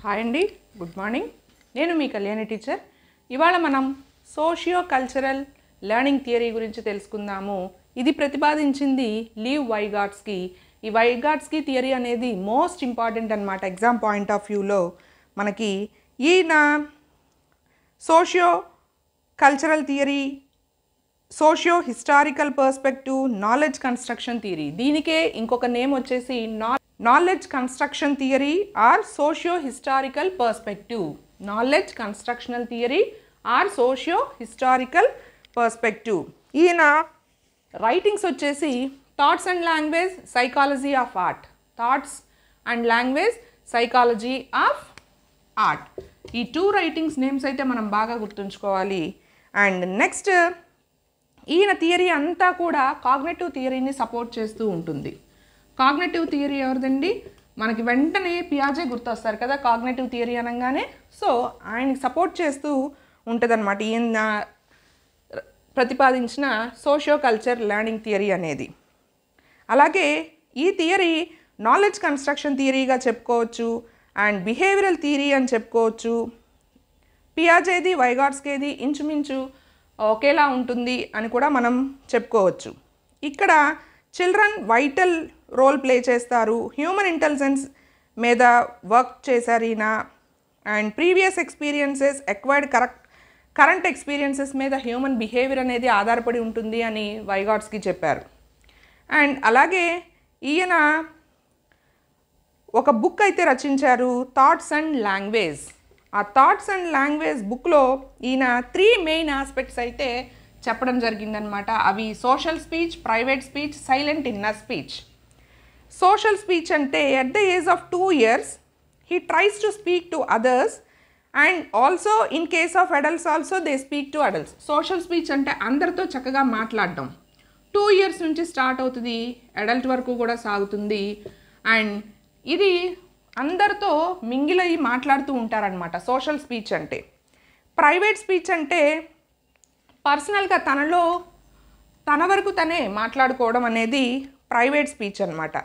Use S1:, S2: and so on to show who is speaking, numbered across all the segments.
S1: Hi అండి, good morning. నేను మీ Kalyani teacher. ఇవాళ మనం సోషియో కల్చరల్ లెర్నింగ్ థియరీ గురించి తెలుసుకుందాము. ఇది ప్రతిపాదించింది లీవ్ వైగాట్స్కీ. ఈ వైగాట్స్కీ థియరీ అనేది మోస్ట్ ఇంపార్టెంట్ అన్నమాట ఎగ్జామ్ పాయింట్ ఆఫ్ వ్యూలో. మనకి ఈయన socio cultural theory, socio historical perspective, knowledge construction theory, దీనికే ఇంకొక నేమ్ వచ్చేసి knowledge construction theory are socio historical perspective. Knowledge constructional theory are socio historical perspective. ఈయన రైటింగ్స్ వచ్చేసి thoughts and language, psychology of art. Thoughts and language, psychology of art. ఈ two writings names అయితే మనం బాగా గుర్తుంచుకోవాలి. And next, ఈయన theory అంతా కూడా కాగ్నిటివ్ థియరీని సపోర్ట్ చేస్తూ ఉంటుంది. కాగ్నిటివ్ థియరీ ఎవరిదండి? మనకి వెంటనే పియాజే గుర్తొస్తారు కదా కాగ్నిటివ్ థియరీ అనగానే. సో ఆయనకి సపోర్ట్ చేస్తూ ఉంటుందన్నమాట ఈయన ప్రతిపాదించిన సోషియో కల్చర్ లెర్నింగ్ థియరీ అనేది. అలాగే ఈ థియరీ నాలెడ్జ్ కన్స్ట్రక్షన్ థియరీగా చెప్పుకోవచ్చు అండ్ బిహేవియరల్ థియరీ అని చెప్పుకోవచ్చు. పియాజేది వైగాట్స్కీది ఇంచుమించు ఒకేలా ఉంటుంది అని కూడా మనం చెప్పుకోవచ్చు. ఇక్కడ చిల్డ్రన్ వైటల్ రోల్ ప్లే చేస్తారు. హ్యూమన్ ఇంటెలిజెన్స్ మీద వర్క్ చేశారు ఈయన. And previous experiences, acquired current experiences మీద హ్యూమన్ బిహేవియర్ అనేది ఆధారపడి ఉంటుంది అని వైగాట్స్కీ చెప్పారు. అండ్ అలాగే ఈయన ఒక బుక్ అయితే రచించారు, థాట్స్ అండ్ లాంగ్వేజ్. ఆ థాట్స్ అండ్ లాంగ్వేజ్ బుక్లో ఈయన 3 మెయిన్ ఆస్పెక్ట్స్ అయితే చెప్పడం జరిగిందనమాట. అవి social speech, private speech, silent inner speech. Social speech అంటే at the age of 2 years he tries to speak to others and also in case of adults also they speak to adults. Social speech అంటే అందరితో చక్కగా మాట్లాడడం. 2 years నుంచి start అవుతుంది, adult వరకు కూడా సాగుతుంది. అండ్ ఇది అందరితో మింగిల్ అయ్యి మాట్లాడుతూ ఉంటారనమాట సోషల్ స్పీచ్ అంటే. ప్రైవేట్ స్పీచ్ అంటే పర్సనల్గా తన వరకు తనే మాట్లాడుకోవడం అనేది ప్రైవేట్ స్పీచ్ అనమాట.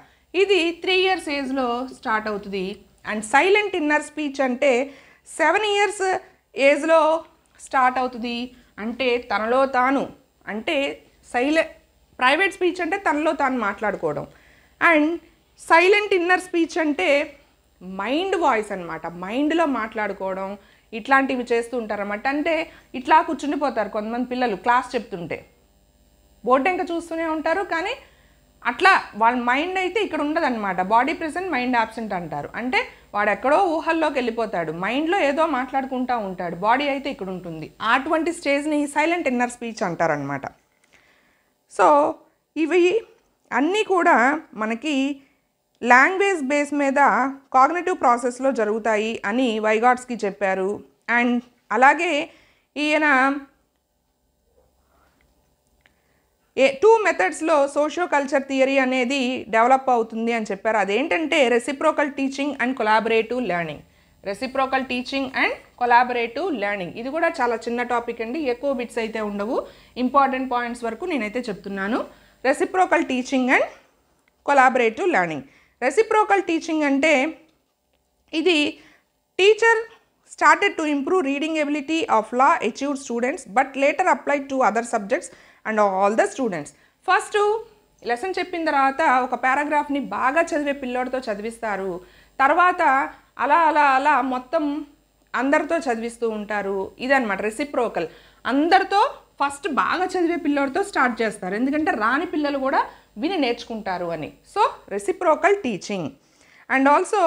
S1: ఇది 3 years ఏజ్లో స్టార్ట్ అవుతుంది. అండ్ సైలెంట్ ఇన్నర్ స్పీచ్ అంటే 7 years ఏజ్లో స్టార్ట్ అవుతుంది. అంటే తనలో తాను, అంటే ప్రైవేట్ స్పీచ్ అంటే తనలో తాను మాట్లాడుకోవడం. అండ్ సైలెంట్ ఇన్నర్ స్పీచ్ అంటే మైండ్ వాయిస్ అనమాట, మైండ్లో మాట్లాడుకోవడం, ఇట్లాంటివి చేస్తూ ఉంటారన్నమాట. అంటే ఇట్లా కూర్చుండిపోతారు కొంతమంది పిల్లలు క్లాస్ చెప్తుంటే, బోర్డు ఇంకా చూస్తూనే ఉంటారు కానీ అట్లా వాళ్ళ మైండ్ అయితే ఇక్కడ ఉండదన్నమాట. బాడీ ప్రెసెంట్, మైండ్ యాబ్సెంట్ అంటారు. అంటే వాడు ఎక్కడో ఊహల్లోకి వెళ్ళిపోతాడు, మైండ్లో ఏదో మాట్లాడుకుంటూ ఉంటాడు, బాడీ అయితే ఇక్కడ ఉంటుంది. అటువంటి స్టేజ్ని సైలెంట్ ఇన్నర్ స్పీచ్ అంటారనమాట. సో ఇవి అన్నీ కూడా మనకి లాంగ్వేజ్ బేస్ మీద కాగ్నిటివ్ ప్రాసెస్లో జరుగుతాయి అని వైగాట్స్కీ చెప్పారు. అండ్ అలాగే ఈయన 2 మెథడ్స్లో సోషియో కల్చర్ థియరీ అనేది డెవలప్ అవుతుంది అని చెప్పారు. అదేంటంటే reciprocal teaching and collaborative learning. Reciprocal teaching and collaborative learning ఇది కూడా చాలా చిన్న టాపిక్ అండి, ఎక్కువ బిట్స్ అయితే ఉండవు. ఇంపార్టెంట్ పాయింట్స్ వరకు నేనైతే చెప్తున్నాను. Reciprocal teaching and collaborative learning. Reciprocal teaching అంటే ఇది teacher started to improve reading ability of law achieved students but later applied to other subjects and all the students. First lesson చెప్పిన తర్వాత ఒక పారాగ్రాఫ్ని బాగా చదివే పిల్లోడితో చదివిస్తారు, తర్వాత అలా అలా అలా మొత్తం అందరితో చదివిస్తూ ఉంటారు. ఇదన్నమాట రెసిప్రోకల్. అందరితో ఫస్ట్ బాగా చదివే పిల్లోడితో స్టార్ట్ చేస్తారు, ఎందుకంటే రాని పిల్లలు కూడా విని నేర్చుకుంటారు అని. So reciprocal teaching. And also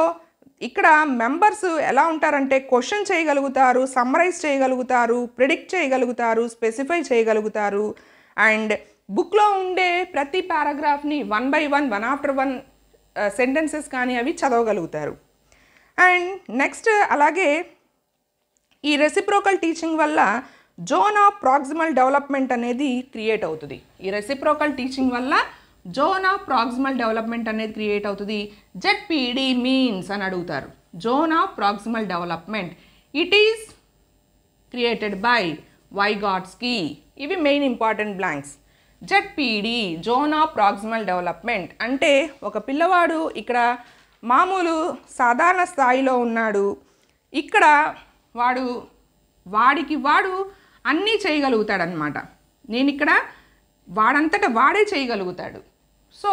S1: ఇక్కడ మెంబర్స్ ఎలా ఉంటారంటే క్వశ్చన్ చేయగలుగుతారు, సమ్మరైజ్ చేయగలుగుతారు, ప్రిడిక్ట్ చేయగలుగుతారు, స్పెసిఫై చేయగలుగుతారు. అండ్ బుక్లో ఉండే ప్రతి పారాగ్రాఫ్ని 1 by 1 after 1 సెంటెన్సెస్ కానీ అవి చదవగలుగుతారు. అండ్ నెక్స్ట్ అలాగే ఈ రెసిప్రోకల్ టీచింగ్ వల్ల జోన్ ఆఫ్ ప్రాక్సిమల్ డెవలప్మెంట్ అనేది క్రియేట్ అవుతుంది. ఈ రెసిప్రోకల్ టీచింగ్ వల్ల జోన్ ఆఫ్ ప్రాక్సిమల్ డెవలప్మెంట్ అనేది క్రియేట్ అవుతుంది. ZPD మీన్స్ అని అడుగుతారు. Zone of proximal development it is created by Vygotsky. ఇవి main important blanks. ZPD zone of proximal development అంటే ఒక పిల్లవాడు ఇక్కడ మామూలు సాధారణ స్థాయిలో ఉన్నాడు, ఇక్కడ వాడికి వాడు అన్నీ చేయగలుగుతాడనమాట. నేను ఇక్కడ వాడంతటా వాడే చేయగలుగుతాడు. సో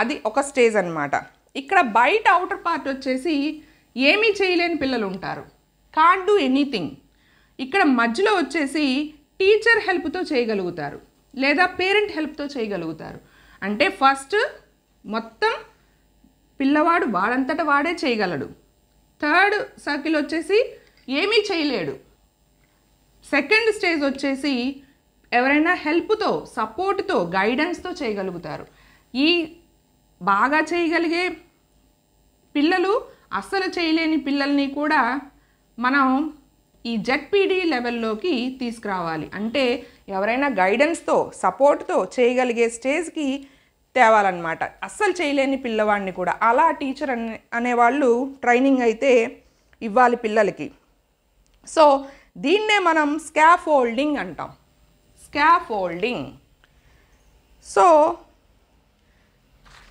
S1: అది ఒక స్టేజ్ అనమాట. ఇక్కడ బయట అవుటర్ పార్ట్ వచ్చేసి ఏమీ చేయలేని పిల్లలు ఉంటారు, కాంట్ డూ ఎనీథింగ్. ఇక్కడ మధ్యలో వచ్చేసి టీచర్ హెల్ప్తో చేయగలుగుతారు లేదా పేరెంట్ హెల్ప్తో చేయగలుగుతారు. అంటే ఫస్ట్ మొత్తం పిల్లవాడు వాడంతటా వాడే చేయగలడు. థర్డ్ సర్కిల్ వచ్చేసి ఏమీ చేయలేడు. సెకండ్ స్టేజ్ వచ్చేసి ఎవరైనా హెల్ప్తో, సపోర్ట్తో, గైడెన్స్తో చేయగలుగుతారు. ఈ బాగా చేయగలిగే పిల్లలు, అస్సలు చేయలేని పిల్లల్ని కూడా మనం ఈ జెడ్పీడీ లెవెల్లోకి తీసుకురావాలి. అంటే ఎవరైనా గైడెన్స్తో, సపోర్ట్తో చేయగలిగే స్టేజ్కి తేవాలన్నమాట. అస్సలు చేయలేని పిల్లవాడిని కూడా అలా టీచర్ అనేవాళ్ళు ట్రైనింగ్ అయితే ఇవ్వాలి పిల్లలకి. సో దీన్నే మనం స్కాఫోల్డింగ్ అంటాం. స్కాఫోల్డింగ్. సో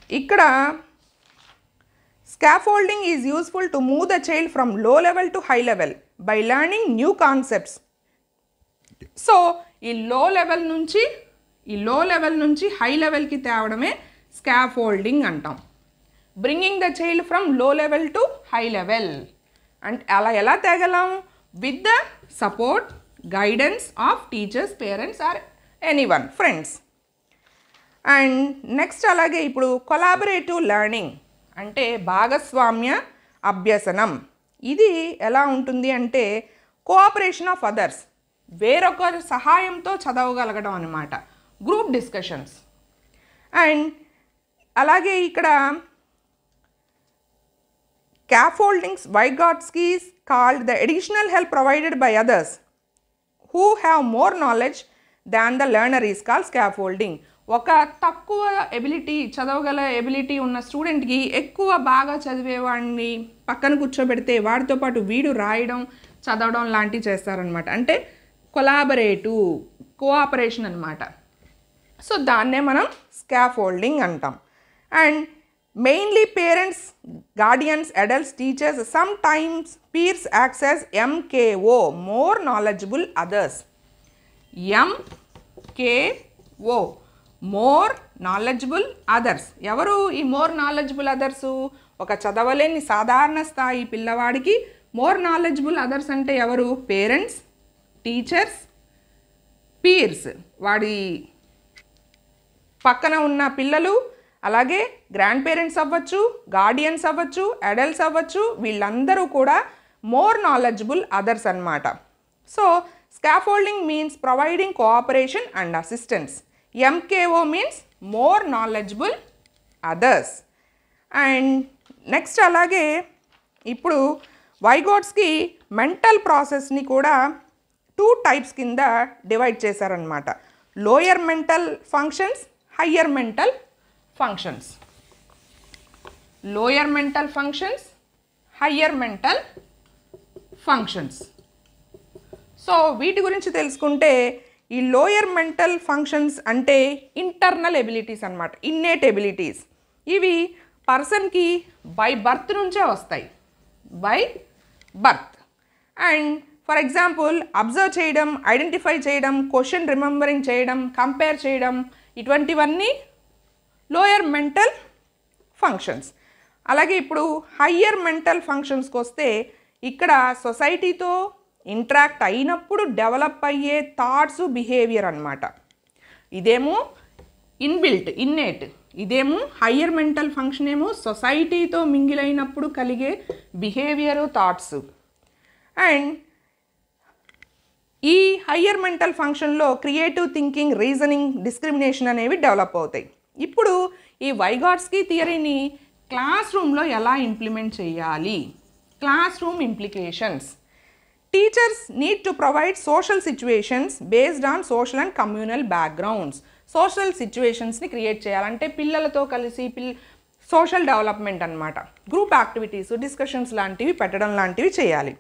S1: ఇక్కడ scaffolding is useful to move the child from low level to high level by learning new concepts. So ఈ లో లెవెల్ నుంచి హై లెవెల్కి తేవడమే స్కాఫోల్డింగ్ అంటాం. Bringing the child from low level to high level. అంటే అలా ఎలా తేగలం? With the support, guidance of teachers, parents or anyone, friends. And next అలాగే ఇప్పుడు కొలాబరేటివ్ లెర్నింగ్ అంటే భాగస్వామ్య అభ్యసనం. ఇది ఎలా ఉంటుంది అంటే కోఆపరేషన్ ఆఫ్ అదర్స్, వేరొకరి సహాయంతో చదవగలగడం అన్నమాట. Group discussions. అండ్ అలాగే ఇక్కడ scaffoldings Vygotsky called the additional help provided by others who have more knowledge than the learner is called scaffolding. ఒక తక్కువ ఎబిలిటీ, చదవగల ఎబిలిటీ ఉన్న స్టూడెంట్కి ఎక్కువ బాగా చదివేవాడిని పక్కన కూర్చోబెడితే వాడితో పాటు వీడు రాయడం, చదవడం లాంటివి చేస్తారనమాట. అంటే కొలాబరేటివ్, కోఆపరేషన్ అనమాట. సో దాన్నే మనం స్కాఫోల్డింగ్ అంటాం. And mainly parents, guardians, adults, teachers, some times peers acts as MKO, more knowledgeable others. MKO, more knowledgeable others. ఎవరు ఈ మోర్ నాలెడ్జబుల్ అదర్సు? ఒక చదవలేని సాధారణ స్థాయి పిల్లవాడికి మోర్ నాలెడ్జబుల్ అదర్స్ అంటే ఎవరు? పేరెంట్స్, టీచర్స్, పీర్స్, వాడి పక్కన ఉన్న పిల్లలు, అలాగే గ్రాండ్ పేరెంట్స్ అవ్వచ్చు, గార్డియన్స్ అవ్వచ్చు, అడల్ట్స్ అవ్వచ్చు, వీళ్ళందరూ కూడా మోర్ నాలెడ్జబుల్ అదర్స్ అన్నమాట. So scaffolding means providing cooperation and assistance. MKO means more knowledgeable others. And next అలాగే ఇప్పుడు వైగోట్స్కి మెంటల్ ప్రాసెస్ని కూడా 2 టైప్స్ కింద డివైడ్ చేశారనమాట. Lower mental functions, higher mental functions. Lower mental functions, higher mental functions. So వీటి గురించి తెలుసుకుంటే ఈ లోయర్ మెంటల్ ఫంక్షన్స్ అంటే ఇంటర్నల్ ఎబిలిటీస్ అన్నమాట, ఇన్నేట్ ఎబిలిటీస్. ఇవి పర్సన్కి బై బర్త్ నుంచే వస్తాయి, by birth. And for example observe చేయడం, ఐడెంటిఫై చేయడం, క్వశ్చన్ రిమెంబరింగ్ చేయడం, కంపేర్ చేయడం, ఇటువంటివన్నీ లోయర్ మెంటల్ ఫంక్షన్స్. అలాగే ఇప్పుడు హయ్యర్ మెంటల్ ఫంక్షన్స్కి వస్తే ఇక్కడ సొసైటీతో ఇంటరాక్ట్ అయినప్పుడు డెవలప్ అయ్యే థాట్స్, బిహేవియర్ అన్నమాట. ఇదేమో ఇన్బిల్ట్, ఇన్నేట్. ఇదేమో హయ్యర్ మెంటల్ ఫంక్షన్ ఏమో సొసైటీతో మింగిల్ అయినప్పుడు కలిగే బిహేవియరు, థాట్స్. అండ్ ఈ హయ్యర్ మెంటల్ ఫంక్షన్లో క్రియేటివ్ థింకింగ్, రీజనింగ్, డిస్క్రిమినేషన్ అనేవి డెవలప్ అవుతాయి. ఇప్పుడు ఈ వైగాట్స్కీ థియరీని క్లాస్ రూమ్లో ఎలా ఇంప్లిమెంట్ చేయాలి? Classroom implications. Teachers need to provide social situations based on social and communal backgrounds. Social సిచ్యువేషన్స్ని క్రియేట్ చేయాలంటే పిల్లలతో కలిసి సోషల్ డెవలప్మెంట్ అన్నమాట. గ్రూప్ యాక్టివిటీస్, డిస్కషన్స్ లాంటివి పెట్టడం లాంటివి చేయాలి.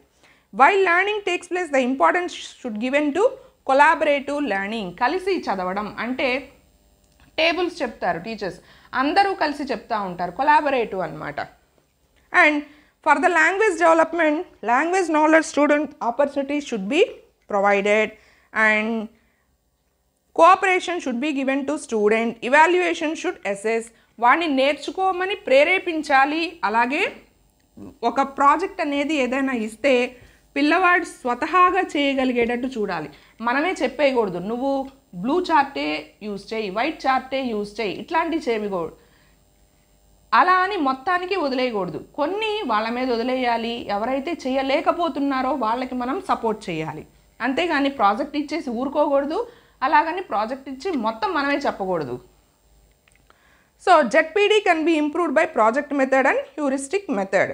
S1: While learning takes place the importance should given to collaborative learning. కలిసి చదవడం అంటే టేబుల్స్ చెప్తారు టీచర్స్, అందరూ కలిసి చెప్తూ ఉంటారు, కొలాబరేటివ్ అన్నమాట. And For the language development, language knowledge student opportunities should be provided and cooperation should be given to student, evaluation should assess, వాడిని నేర్చుకోమని ప్రేరేపించాలి. అలాగే ఒక ప్రాజెక్ట్ అనేది ఏదైనా ఇస్తే పిల్లవాడు స్వతహాగా చేయగలిగేటట్టు చూడాలి. మనమే చెప్పేయకూడదు నువ్వు బ్లూ చార్టే యూజ్ చేయి, వైట్ చార్టే యూజ్ చేయి, ఇట్లాంటివి చేయకూడదు. అలా అని మొత్తానికి వదిలేయకూడదు. కొన్ని వాళ్ళ మీద వదిలేయాలి. ఎవరైతే చేయలేకపోతున్నారో వాళ్ళకి మనం సపోర్ట్ చేయాలి. అంతేగాని ప్రాజెక్ట్ ఇచ్చేసి ఊరుకోకూడదు. అలాగని ప్రాజెక్ట్ ఇచ్చి మొత్తం మనమే చెప్పకూడదు. So ZPD can be improved by project method and heuristic method.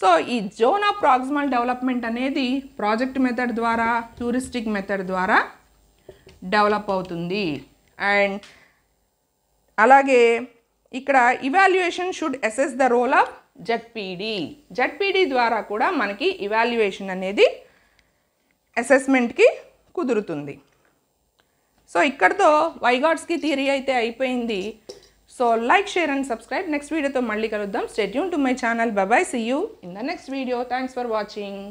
S1: So ఈ జోన్ ఆఫ్ ప్రాక్సిమల్ డెవలప్మెంట్ అనేది ప్రాజెక్ట్ మెథడ్ ద్వారా, హ్యూరిస్టిక్ మెథడ్ ద్వారా డెవలప్ అవుతుంది. అండ్ అలాగే ఇక్కడ evaluation should assess the role of ZPD. ZPD ద్వారా కూడా మనకి ఇవాల్యుయేషన్ అనేది అసెస్మెంట్కి కుదురుతుంది. సో ఇక్కడతో వైగాట్స్కి థియరీ అయితే అయిపోయింది. So like, share and subscribe. Next వీడియోతో మళ్ళీ కలుద్దాం. Stay tune to my channel. Bye bye. See you in the next video. Thanks for watching.